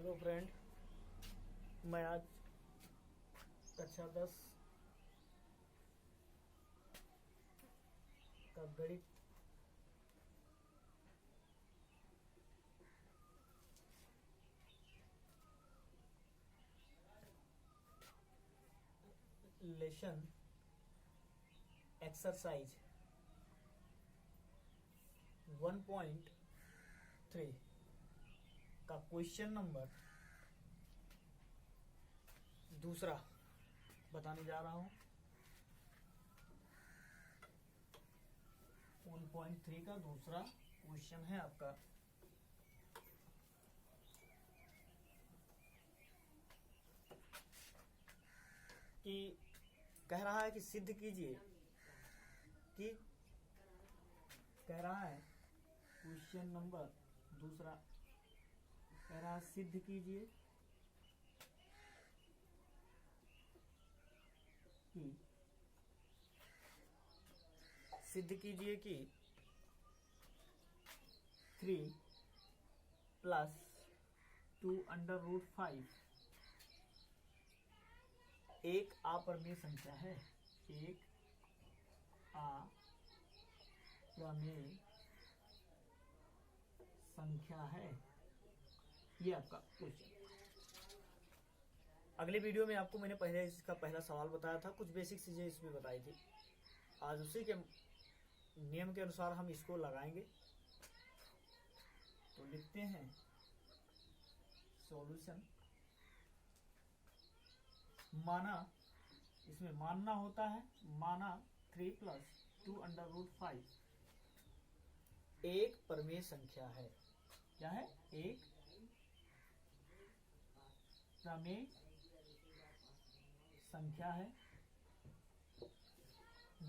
Hello friend, मैं आज कक्षा 10 का गणित लेसन एक्सरसाइज 1.3 का क्वेश्चन नंबर दूसरा बताने जा रहा हूं। 1.3 का दूसरा क्वेश्चन है आपका कि कह रहा है कि सिद्ध कीजिए कि कह रहा है क्वेश्चन नंबर दूसरा कह रहा है सिद्ध कीजिए कि 3 + 2 √ 5 एक अपरिमेय संख्या है। एक अप्रमेय संख्या है। ये आपका क्वेश्चन। अगले वीडियो में आपको मैंने पहले इसका पहला सवाल बताया था, कुछ बेसिक चीजें इसमें बताई थी। आज उसी के नियम के अनुसार हम इसको लगाएंगे। तो लिखते हैं सॉल्यूशन। माना, इसमें मानना होता है, माना 3 + 2 √ 5 एक परिमेय संख्या है। क्या है? एक प्रमेय संख्या है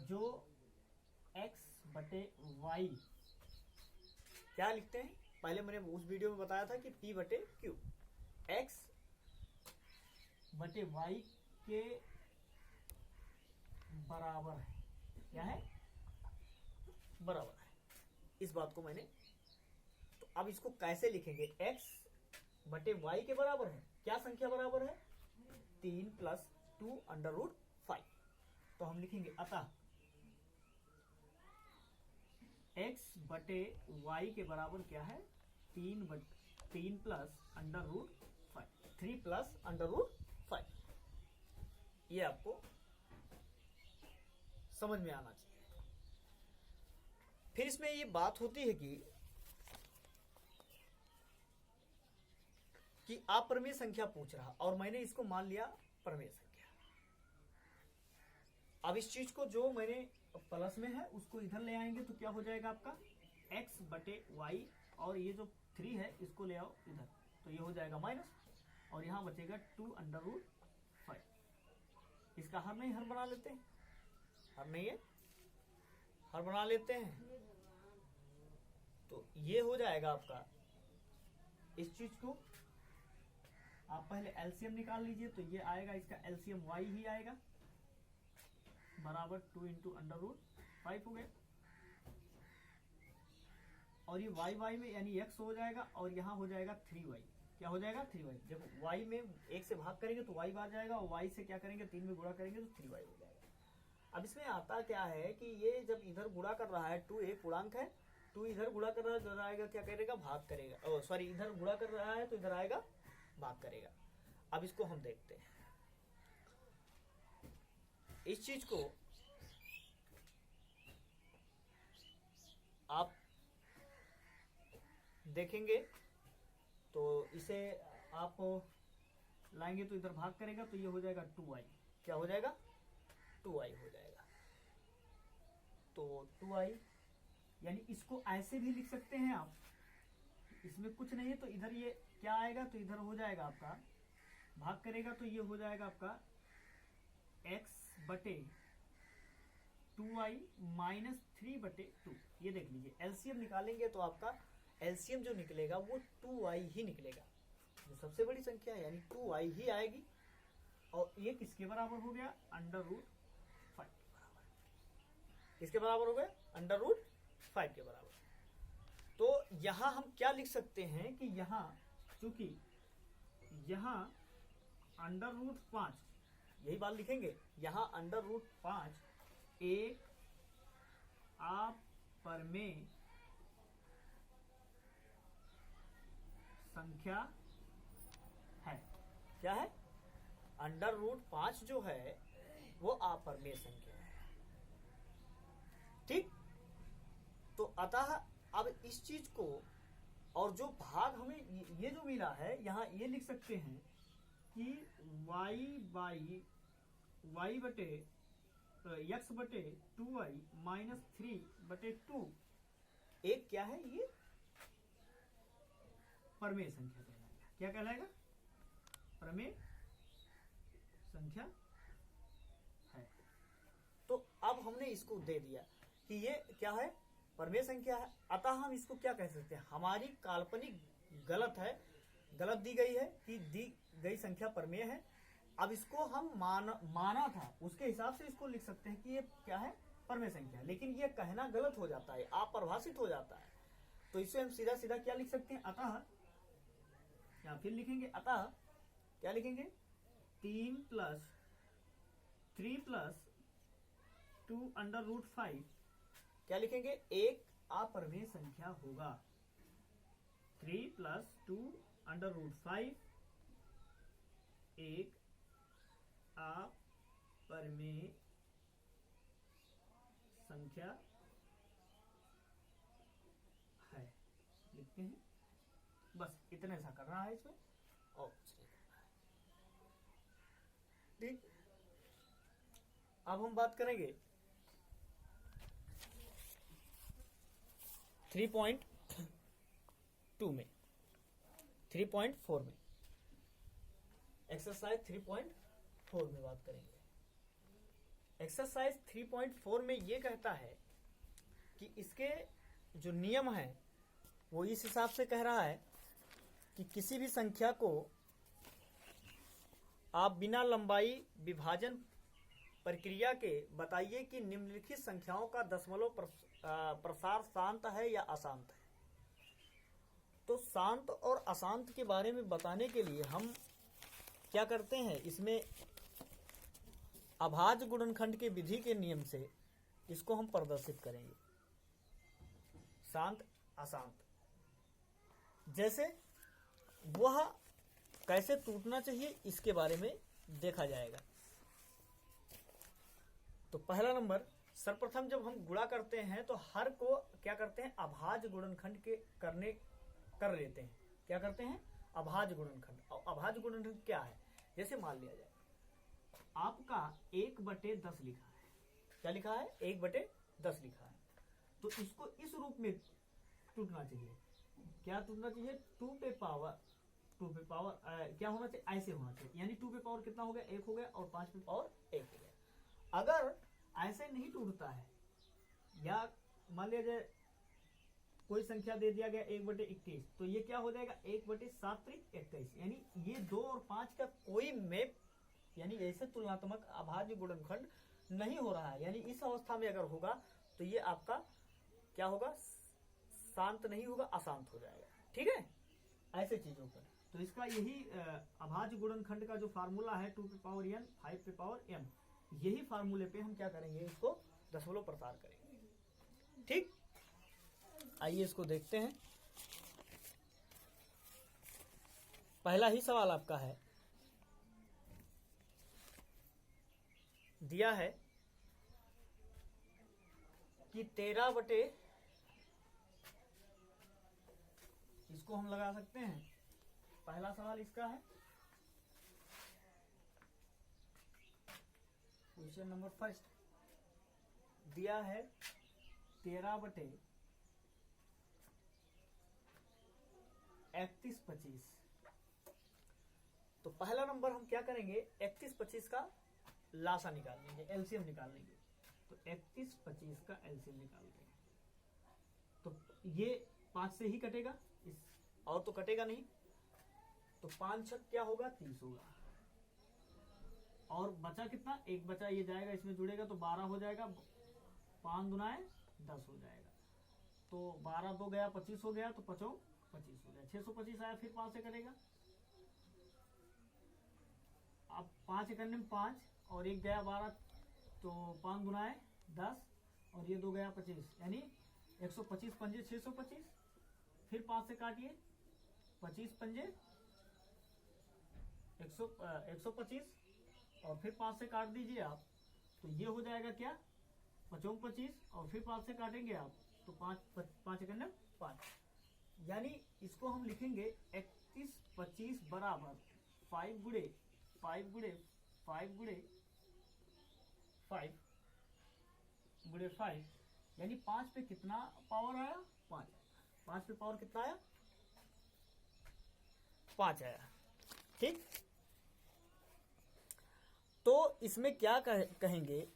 जो x/y क्या लिखते हैं? पहले मैंने उस वीडियो में बताया था कि p/q x/y के बराबर है। क्या है? बराबर है। इस बात को मैंने, तो अब इसको कैसे लिखेंगे? x/y के बराबर है। क्या संख्या बराबर है? 3 + 2 √ 5। तो हम लिखेंगे अतः x/y के बराबर क्या है? 3 + √5 3 + √5। ये आपको समझ में आना चाहिए। फिर इसमें ये बात होती है कि अपरिमेय संख्या पूछ रहा और मैंने इसको मान लिया परिमेय संख्या। अब इस चीज को जो मैंने प्लस में है उसको इधर ले आएंगे तो क्या हो जाएगा आपका? x/y और ये जो 3 है इसको ले आओ इधर तो ये हो जाएगा माइनस और यहां बचेगा 2 √ 5। इसका हर नहीं हर बना लेते हैं। हर नहीं है, हर बना लेते हैं। तो ये हो जाएगा आपका। इस चीज को आप पहले एलसीएम निकाल लीजिए तो ये आएगा, इसका एलसीएम y ही आएगा बराबर 2 × √5 हो गया। और ये y में यानी x हो जाएगा और यहाँ हो जाएगा 3y। क्या हो जाएगा? 3y। जब y में 1 से भाग करेंगे तो y आ जाएगा और y से क्या करेंगे? 3 में गुणा करेंगे तो 3y हो जाएगा। अब इसमें आता क्या है कि ये जब इधर गुणा कर रहा है, 2 एक पूर्णांक है, 2 इधर गुणा कर रहा है, इधर आएगा क्या करेगा? भाग करेगा। सॉरी, इधर गुणा कर रहा है तो इधर आएगा भाग करेगा। अब इसको हम देखते हैं। इस चीज को आप देखेंगे तो इसे आप लाएंगे तो इधर भाग करेगा तो ये हो जाएगा 2y। क्या हो जाएगा? 2y हो जाएगा। तो 2y यानी इसको ऐसे भी लिख सकते हैं आप। इसमें कुछ नहीं है तो इधर ये क्या आएगा? तो इधर हो जाएगा आपका, भाग करेगा तो ये हो जाएगा आपका x/2y - 3/2। ये देख लीजिए, एलसीएम निकालेंगे तो आपका एलसीएम जो निकलेगा वो 2y ही निकलेगा। जो सबसे बड़ी संख्या है यानी 2y ही आएगी। और ये किसके बराबर हो गया? √5 के बराबर। किसके बराबर हो गया? √5 के बराबर। तो यहां हम क्या लिख सकते हैं कि यहां चूंकि यहाँ √5, यही बात लिखेंगे, यहाँ √5 एक अपरिमेय संख्या है। क्या है? √5 जो है वो अपरिमेय संख्या है। ठीक, तो अतः अब इस चीज को, और जो भाग हमें ये जो मिला है, यहाँ ये लिख सकते हैं कि x बटे 2y माइनस 3/2 एक क्या है, ये परमेय संख्या कहलाएगा। क्या कहलाएगा? परमेय संख्या है। तो अब हमने इसको दे दिया कि ये क्या है, परमेय संख्या है। अतः हम इसको क्या कह सकते हैं, हमारी काल्पनिक गलत है, गलत दी गई है कि दी गई संख्या परमेय है। अब इसको हम माना था, उसके हिसाब से इसको लिख सकते हैं कि ये क्या है, परमेय संख्या। लेकिन ये कहना गलत हो जाता है, अपरिभाषित हो जाता है। तो इसे हम सीधा सीधा क्या लिख सकते हैं, अतः, या फिर लिखेंगे अतः क्या लिखेंगे, 3 + 3 + 2√5 क्या लिखेंगे, एक अपरिमेय संख्या होगा। 3 + 2√5 एक अपरिमेय संख्या है। लिखते हैं, बस इतने सा करना है इसमें, और कुछ नहीं करना है। ठीक, अब हम बात करेंगे 3.2 में, 3.4 में, एक्सरसाइज 3.4 में बात करेंगे। एक्सरसाइज 3.4 में ये कहता है कि इसके जो नियम है वो इस हिसाब से कह रहा है कि किसी भी संख्या को आप बिना लंबाई विभाजन प्रक्रिया के बताइए कि निम्नलिखित संख्याओं का दशमलव प्रसार शांत है या अशांत है। तो शांत और अशांत के बारे में बताने के लिए हम क्या करते हैं, इसमें अभाज्य गुणनखंड के विधि के नियम से इसको हम प्रदर्शित करेंगे, शांत अशांत। जैसे वह कैसे टूटना चाहिए इसके बारे में देखा जाएगा। तो पहला नंबर, सर्वप्रथम जब हम गुणा करते हैं तो हर को क्या करते हैं, अभाज्य गुणनखंड के कर लेते हैं। क्या करते हैं, अभाज्य गुणनखंड। और अभाज्य गुणनखंड क्या है, जैसे मान लिया जाए आपका 1/10 लिखा है। क्या लिखा है, 1/10 लिखा है। तो इसको इस रूप में टूटना चाहिए। क्या टूटना चाहिए, 2 पे पावर क्या होना चाहिए, ऐसे होना चाहिए। यानी 2 पे पावर कितना हो गया, 1 हो गया, और 5 पे पावर 1 हो गया। अगर ऐसे नहीं टूटता है, या मान लिया जाए कोई संख्या दे दिया गया 1/21, तो ये क्या हो जाएगा, 1/7=21। यानी ये 2 और 5 का कोई मैप, यानी ऐसे तुलनात्मक अभाज्य गुणनखंड नहीं हो रहा है। यानी इस अवस्था में अगर होगा तो ये आपका क्या होगा, शांत नहीं होगा, अशांत हो जाएगा। ठीक है, ऐसे चीजों पर। तो इसका यही अभाज्य गुणनखंड का जो फार्मूला है, 2 पे पावर n, 5 पे पावर m, यही फार्मूले पे हम क्या करेंगे, इसको दशमलव प्रसार करेंगे। ठीक, आइए इसको देखते हैं। पहला ही सवाल आपका है, दिया है कि 13 इसको हम लगा सकते हैं। पहला सवाल इसका है, क्वेश्चन नंबर फर्स्ट दिया है 13/3125। तो पहला नंबर हम क्या करेंगे, 31/25 का लासा निकाल लेंगे, एलसीएम निकाल लेंगे। तो 31/25 का एलसीएम निकाल लेंगे। तो ये 5 से ही कटेगा, इस और तो कटेगा नहीं। तो 5 छक क्या होगा, 30 होगा। और बचा कितना, एक बचा, ये जाएगा इसमें जुड़ेगा तो 12 हो जाएगा। 5 दुनाए 10 हो जाएगा। तो 12 2 गया 25 हो गया, तो 5 25 हो गया। 625 आया, फिर 5 से कटेगा अब 5 एकन्ने में 5 और 1 गया 12, तो 5 गुना 10 और ये 2 गया 25, यानी 125 पंजे 625। फिर 5 से काटिए, 25 पंजे 125 और फिर 5 से काट दीजिए आप, तो ये हो जाएगा क्या 5 25 और फिर 5 से काटेंगे आप तो 5 एकन्ने 5, यानी इसको हम लिखेंगे 31 25 बराबर 5 गुणे 5 गुणे 5 गुणे 5 गुणे 5, यानी 5 पे कितना पावर आया 5, 5 पे पावर कितना आया 5 आया। ठीक, तो इसमें क्या कहेंगे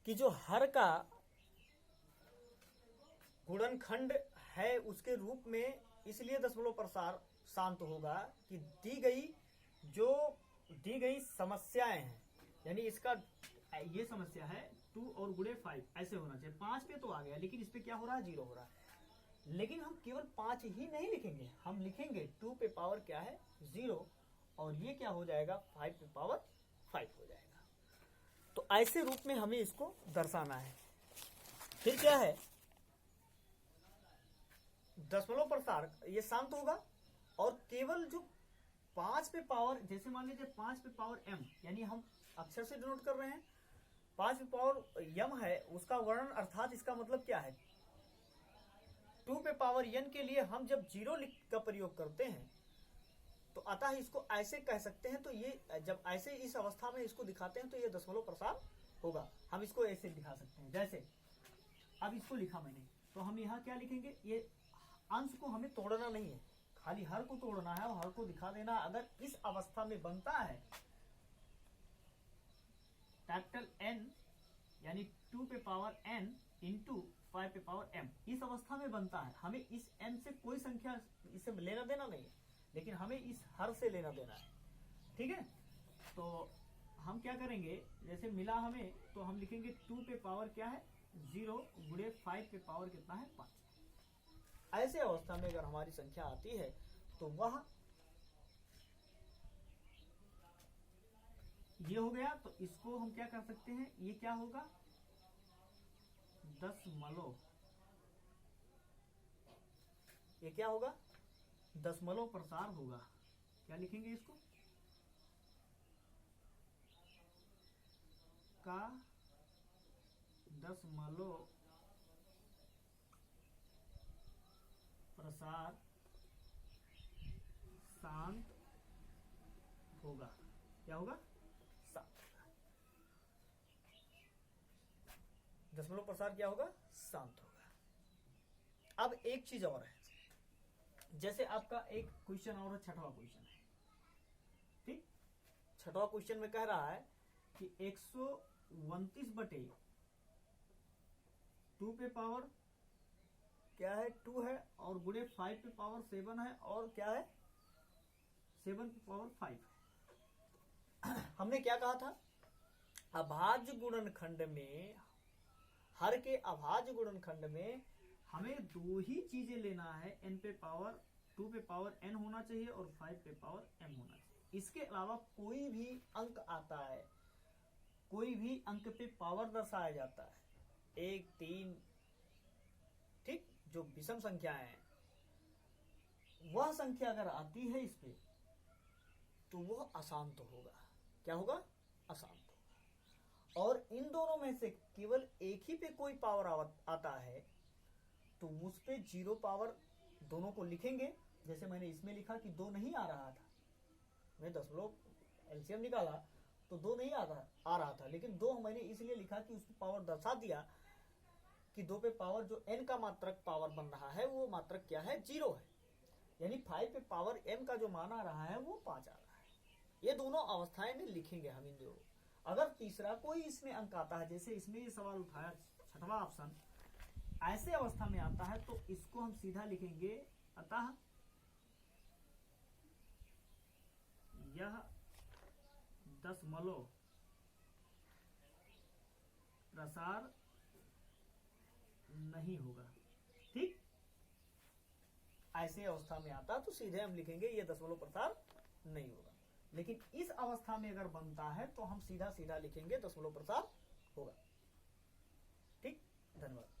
कि जो हर का गुणनखंड है उसके रूप में इसलिए दशमलव प्रसार शांत होगा कि दी गई समस्याएं हैं, यानी इसका ये समस्या है 2 और गुणे 5 ऐसे होना चाहिए। 5 पे तो आ गया, लेकिन इस पे क्या हो रहा है 0 हो रहा है। लेकिन हम केवल 5 ही नहीं लिखेंगे, हम लिखेंगे 2 पे पावर क्या है 0 और ये क्या हो जाएगा 5 पे पावर 5 हो जाएगा। तो ऐसे रूप में हमें इसको दर्शाना है। फिर क्या है दशमलव प्रसार ये शांत होगा और केवल जो 5 पे पावर, जैसे मान लीजिए 5 पे पावर m, यानी हम अक्षर से डिनोट कर रहे हैं, 5 पे पावर m है उसका वर्णन, अर्थात इसका मतलब क्या है 2 पे पावर n के लिए हम जब 0 का प्रयोग करते हैं तो अतः इसको ऐसे कह सकते हैं। तो ये जब ऐसे इस अवस्था में इसको दिखाते हैं तो ये दशमलव प्रसार होगा। हम इसको ऐसे दिखा सकते हैं, जैसे अब इसको लिखा मैंने, तो हम यहाँ क्या लिखेंगे, ये अंश को हमें तोड़ना नहीं है, खाली हर को तोड़ना है और हर को दिखा देना। अगर इस अवस्था में बनता है कैपिटल N यानी 2 पे पावर n इंटू 5 पे पावर m, इस अवस्था में बनता है, हमें इस n से कोई संख्या इससे लेना देना नहीं है, लेकिन हमें इस हर से लेना देना है। ठीक है, तो हम क्या करेंगे, जैसे मिला हमें तो हम लिखेंगे 2 पे पावर क्या है 0 गुणे 5 पे पावर कितना है 5। ऐसे अवस्था में अगर हमारी संख्या आती है तो वह ये हो गया, तो इसको हम क्या कर सकते हैं, ये क्या होगा दशमलव, ये क्या होगा दशमलव प्रसार होगा। क्या लिखेंगे इसको का दशमलव प्रसार शांत होगा। क्या होगा शांत, दशमलव प्रसार क्या होगा शांत होगा। अब एक चीज और है, जैसे आपका एक क्वेश्चन और छठवां क्वेश्चन है। ठीक, छठवां क्वेश्चन में कह रहा है कि 129 बटे 2 पे पावर क्या है 2 है और गुणे 5 पे पावर 7 है और क्या है 7 पे पावर 5। हमने क्या कहा था, अभाज्य गुणनखंड में, हर के अभाज्य गुणनखंड में हमें 2 ही चीजें लेना है, n पे पावर 2 पे पावर n होना चाहिए और 5 पे पावर m होना चाहिए। इसके अलावा कोई भी अंक आता है, कोई भी अंक पे पावर दर्शाया जाता है 1 3, ठीक, जो विषम संख्याएं हैं, वह संख्या अगर आती है इस पे तो वह अशांत होगा। क्या होगा अशांत होगा। और इन दोनों में से केवल एक ही पे कोई पावर आता है तो उस पे 0 पावर दोनों को लिखेंगे। जैसे मैंने इसमें लिखा कि 2 नहीं आ रहा था, मैं दशमलव एलसीएम निकाला तो 2 नहीं आ रहा था, लेकिन 2 मैंने इसलिए लिखा कि उसको पावर दर्शा दिया कि 2 पे पावर जो n का मात्रक पावर बन रहा है वो मात्रक क्या है 0 है, यानी 5 पे पावर m का जो मान आ रहा है वो 5 आ रहा है। ये दोनों अवस्थाएं में लिखेंगे हम इन दोनों। अगर तीसरा कोई इसमें अंक आता है, जैसे इसमें ये सवाल उठाया छठवां ऑप्शन, ऐसे अवस्था में आता है तो इसको हम सीधा लिखेंगे, अतः यह दशमलव प्रसार नहीं होगा। ठीक, ऐसे अवस्था में आता तो सीधे हम लिखेंगे ये दशमलव प्रसार नहीं होगा। लेकिन इस अवस्था में अगर बनता है तो हम सीधा सीधा लिखेंगे, दशमलव प्रसार होगा। ठीक, धन्यवाद।